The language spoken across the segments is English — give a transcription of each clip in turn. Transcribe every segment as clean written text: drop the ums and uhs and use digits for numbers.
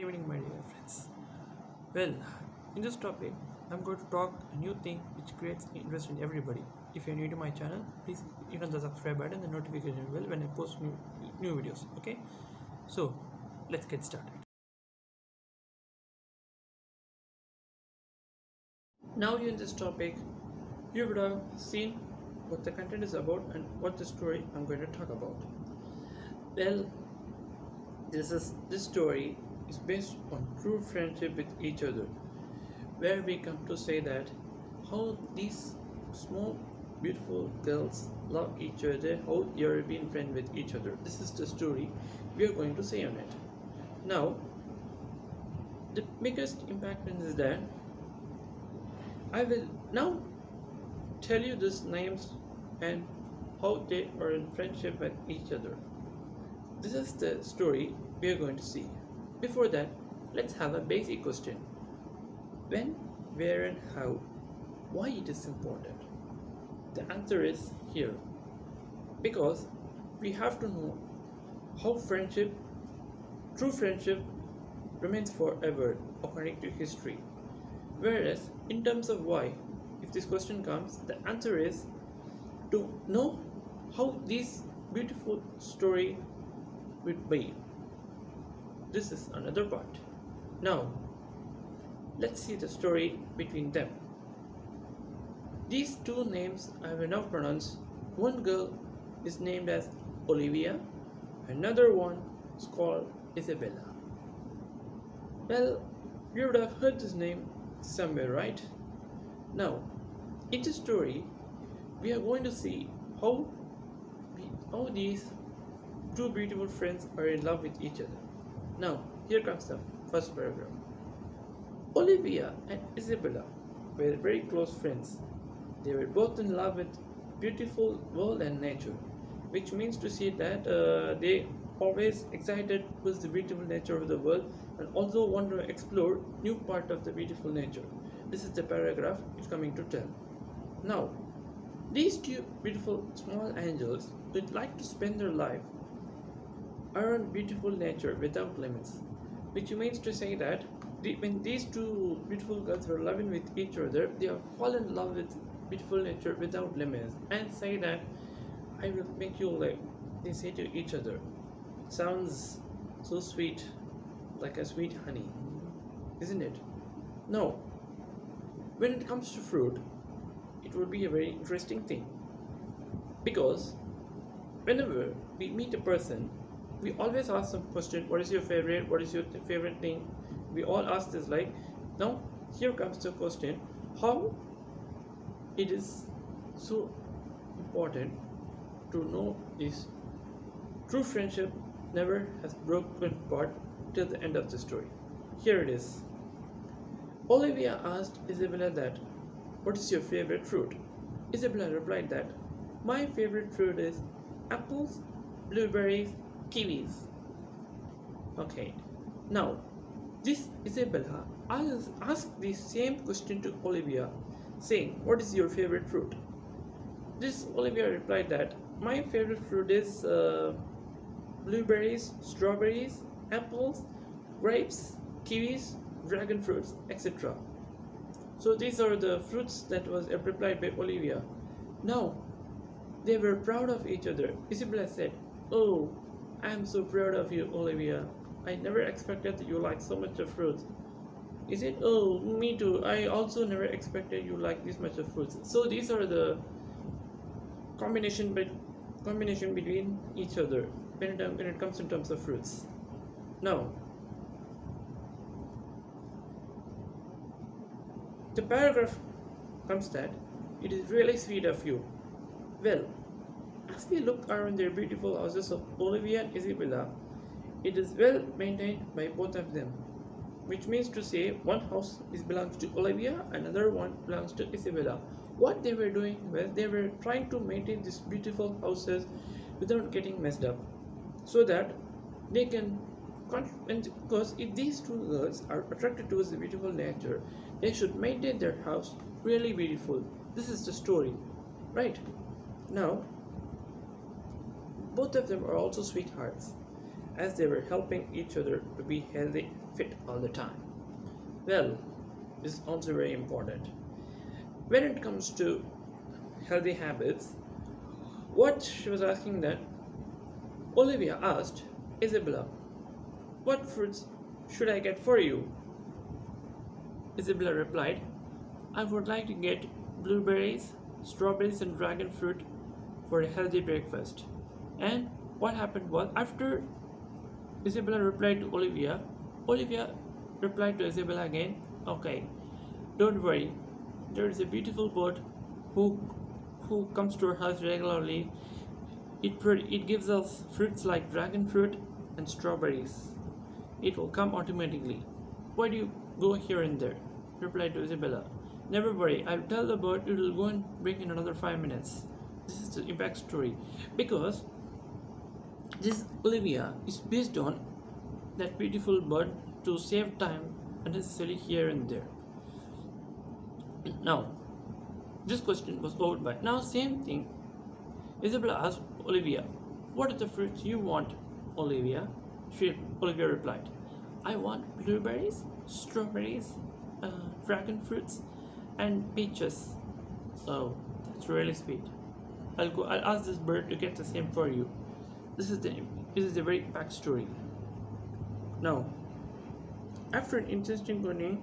Good evening, my dear friends. Well, in this topic, I'm going to talk a new thing which creates interest in everybody. If you're new to my channel, please hit on the subscribe button and the notification bell when I post new videos. Okay, so let's get started. Now, in this topic, you would have seen what the content is about and what the story I'm going to talk about. Well, this story is based on true friendship with each other, where we come to say that how these small beautiful girls love each other, how they are being friends with each other. This is the story we are going to say on it. Now, the biggest impact is that I will now tell you these names and how they are in friendship with each other. This is the story we are going to see. Before that, let's have a basic question. When, where and how? Why it is important? The answer is here. Because we have to know how true friendship remains forever according to history. Whereas in terms of why, if this question comes, the answer is to know how this beautiful story would be. This is another part. Now, let's see the story between them. These two names I will now pronounce. One girl is named as Olivia, another one is called Isabella. Well, you would have heard this name somewhere, right? Now, in this story, we are going to see how these two beautiful friends are in love with each other. Now, here comes the first paragraph. Olivia and Isabella were very close friends. They were both in love with beautiful world and nature, which means to say that they always excited with the beautiful nature of the world and also want to explore new part of the beautiful nature. This is the paragraph it's coming to tell. Now, these two beautiful small angels would like to spend their life around beautiful nature without limits, which means to say that when these two beautiful girls were loving with each other, they have fallen in love with beautiful nature without limits and say that I will make you like they say to each other. Sounds so sweet, like a sweet honey, isn't it? Now, when it comes to fruit, it would be a very interesting thing because whenever we meet a person, we always ask some question, what is your favorite, what is your favorite thing? We all ask this. Like, now here comes the question, how it is so important to know this true friendship never has broken apart till the end of the story. Here it is. Olivia asked Isabella that, what is your favorite fruit? Isabella replied that, my favorite fruit is apples, blueberries, kiwis. Okay, now this Isabella asked the same question to Olivia, saying, what is your favorite fruit? This Olivia replied that, my favorite fruit is blueberries, strawberries, apples, grapes, kiwis, dragon fruits, etc. So these are the fruits that was replied by Olivia. Now, they were proud of each other. Isabella said, oh, I am so proud of you, Olivia. I never expected that you like so much of fruits. Is it? Oh, me too. I also never expected you like this much of fruits. So these are the combination between each other when it comes in terms of fruits. Now, the paragraph comes that it is really sweet of you. Well, as we look around their beautiful houses of Olivia and Isabella, it is well maintained by both of them, which means to say one house belongs to Olivia, another one belongs to Isabella. What they were doing was they were trying to maintain these beautiful houses without getting messed up, so that they can, because if these two girls are attracted towards the beautiful nature, they should maintain their house really beautiful. This is the story, right? Now, both of them are also sweethearts, as they were helping each other to be healthy and fit all the time. Well, this is also very important. When it comes to healthy habits, what she was asking that Olivia asked Isabella, "What fruits should I get for you?" Isabella replied, "I would like to get blueberries, strawberries, and dragon fruit for a healthy breakfast." And what happened was, after Isabella replied to Olivia, Olivia replied to Isabella again, "Okay, don't worry. There is a beautiful bird who comes to our house regularly. It gives us fruits like dragon fruit and strawberries. It will come automatically. Why do you go here and there?" replied to Isabella. "Never worry. I'll tell the bird it will go and bring in another 5 minutes." This is the impact story, because this Olivia is based on that beautiful bird to save time unnecessarily here and there. Now, this question was over by. Now, same thing. Isabella asked Olivia, "What are the fruits you want, Olivia?" Olivia replied, "I want blueberries, strawberries, dragon fruits, and peaches." Oh, that's really sweet. I'll ask this bird to get the same for you. This is the very back story. Now, after an interesting question,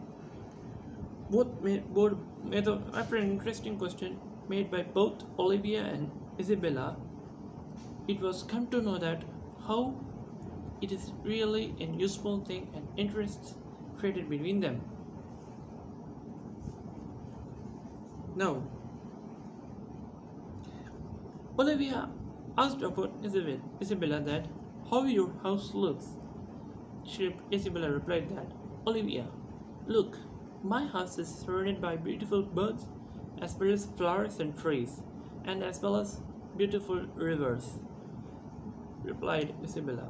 after an interesting question made by both Olivia and Isabella, it was come to know that how it is really a useful thing and interests created between them. Now, Olivia asked about Isabella that how your house looks. Isabella replied that, "Olivia, look, my house is surrounded by beautiful birds, as well as flowers and trees, and as well as beautiful rivers," replied Isabella.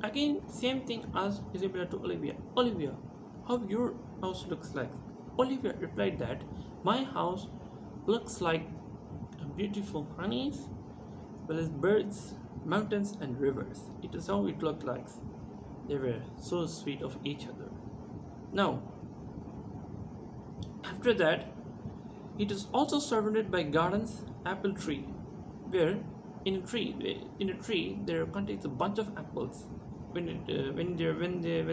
Again, same thing asked Isabella to Olivia. "Olivia, how your house looks like?" Olivia replied that, "My house looks like beautiful honeys, as well as birds, mountains, and rivers. It is how it looked like." They were so sweet of each other. Now, after that, it is also surrounded by gardens, apple tree, where in a tree there contains a bunch of apples. When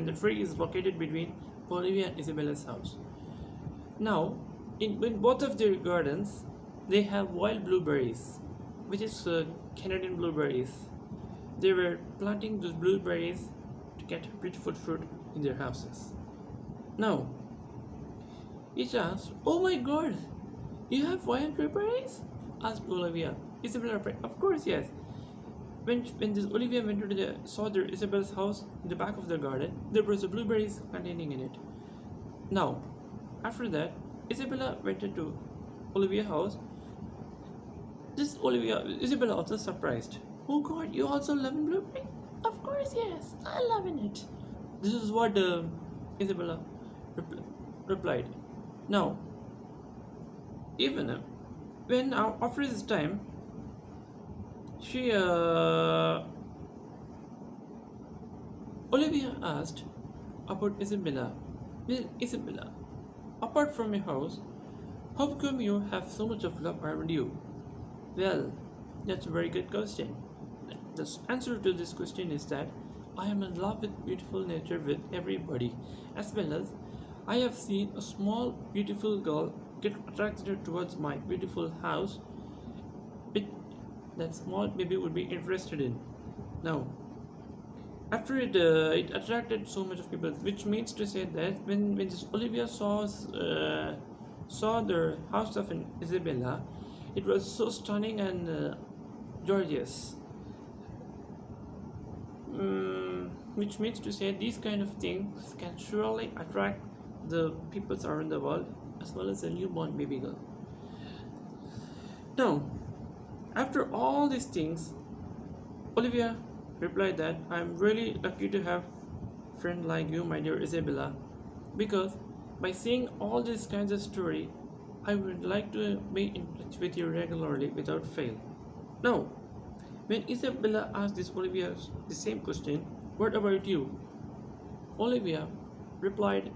the tree is located between Olivia and Isabella's house. Now, in both of their gardens, they have wild blueberries, which is Canadian blueberries. They were planting those blueberries to get beautiful fruit in their houses. Now, it asked, "Oh my God, you have wild blueberries?" asked Olivia. Isabella replied, "Of course, yes." When this Olivia went to saw their Isabella's house in the back of the garden, there was a blueberries containing in it. Now, after that, Isabella went into Olivia's house. Isabella also surprised. "Oh God, you also love blueberry?" "Of course, yes, I love it." This is what Isabella replied. Now, even when after this time, she Olivia asked about Isabella. "Well, Isabella, apart from your house, how come you have so much of love around you?" Well, that's a very good question. The answer to this question is that I am in love with beautiful nature with everybody, as well as I have seen a small beautiful girl get attracted towards my beautiful house, which that small baby would be interested in. Now, after it attracted so much of people, which means to say that when this Olivia saw the house of Isabella, it was so stunning and gorgeous. Which means to say these kind of things can surely attract the people around the world, as well as a newborn baby girl. Now, after all these things, Olivia replied that I am really lucky to have a friend like you, my dear Isabella, because by seeing all these kinds of story, I would like to be in touch with you regularly without fail. Now, when Isabella asked this Olivia the same question, What about you? Olivia replied,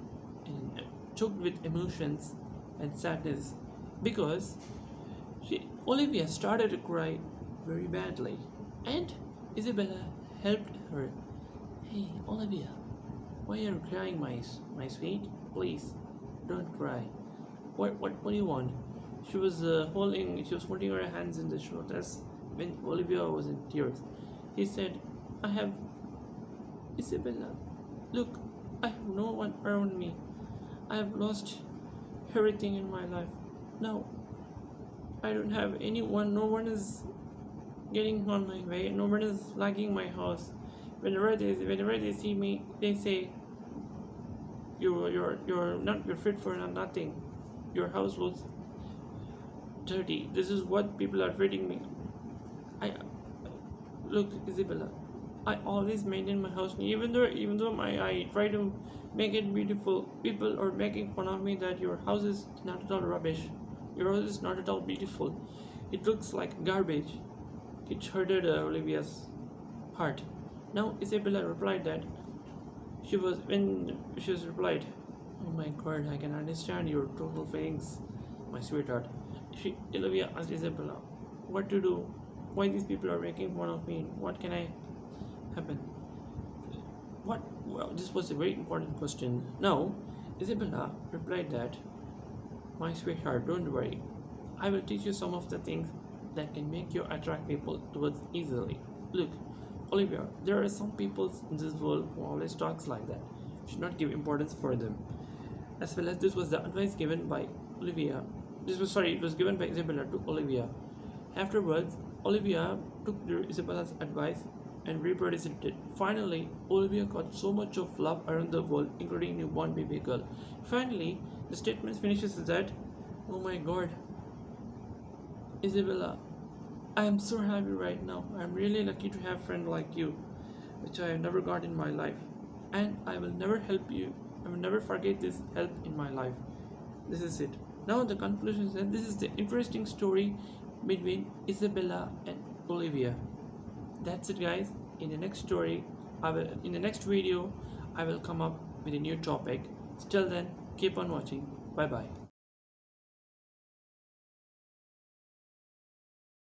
and choked with emotions and sadness because Olivia started to cry very badly, and Isabella helped her. Hey, Olivia, why are you crying, my sweet? Please, don't cry. What do you want? She was holding her hands in the shoulders when Olivia was in tears. He said, I have Isabella. Look, I have no one around me. I have lost everything in my life. Now I don't have anyone. No one is getting on my way. No one is liking my house. Whenever they see me, they say you're fit for nothing. Your house looks dirty. This is what people are treating me. I look, Isabella. I always maintain my house, even though I try to make it beautiful. People are making fun of me that your house is not at all rubbish. Your house is not at all beautiful. It looks like garbage. It hurted Olivia's heart. Now Isabella replied that she was replied, "Oh my God, I can understand your total feelings, my sweetheart." Olivia asked Isabella, "What to do? Why these people are making fun of me? What can I happen?" What? Well, this was a very important question. Now, Isabella replied that, "My sweetheart, don't worry. I will teach you some of the things that can make you attract people towards easily. Look, Olivia, there are some people in this world who always talks like that. You should not give importance for them." As well as this was the advice given by Olivia. It was given by Isabella to Olivia. Afterwards, Olivia took Isabella's advice and reproduced it. Finally, Olivia got so much of love around the world, including newborn baby girl. Finally, the statement finishes that, "Oh my God, Isabella, I am so happy right now. I am really lucky to have a friend like you, which I have never got in my life. And I will never help you. I will never forget this help in my life." This is it. Now the conclusion is that this is the interesting story between Isabella and Olivia. That's it, guys. In the next story, in the next video, I will come up with a new topic. Till then, keep on watching. Bye bye.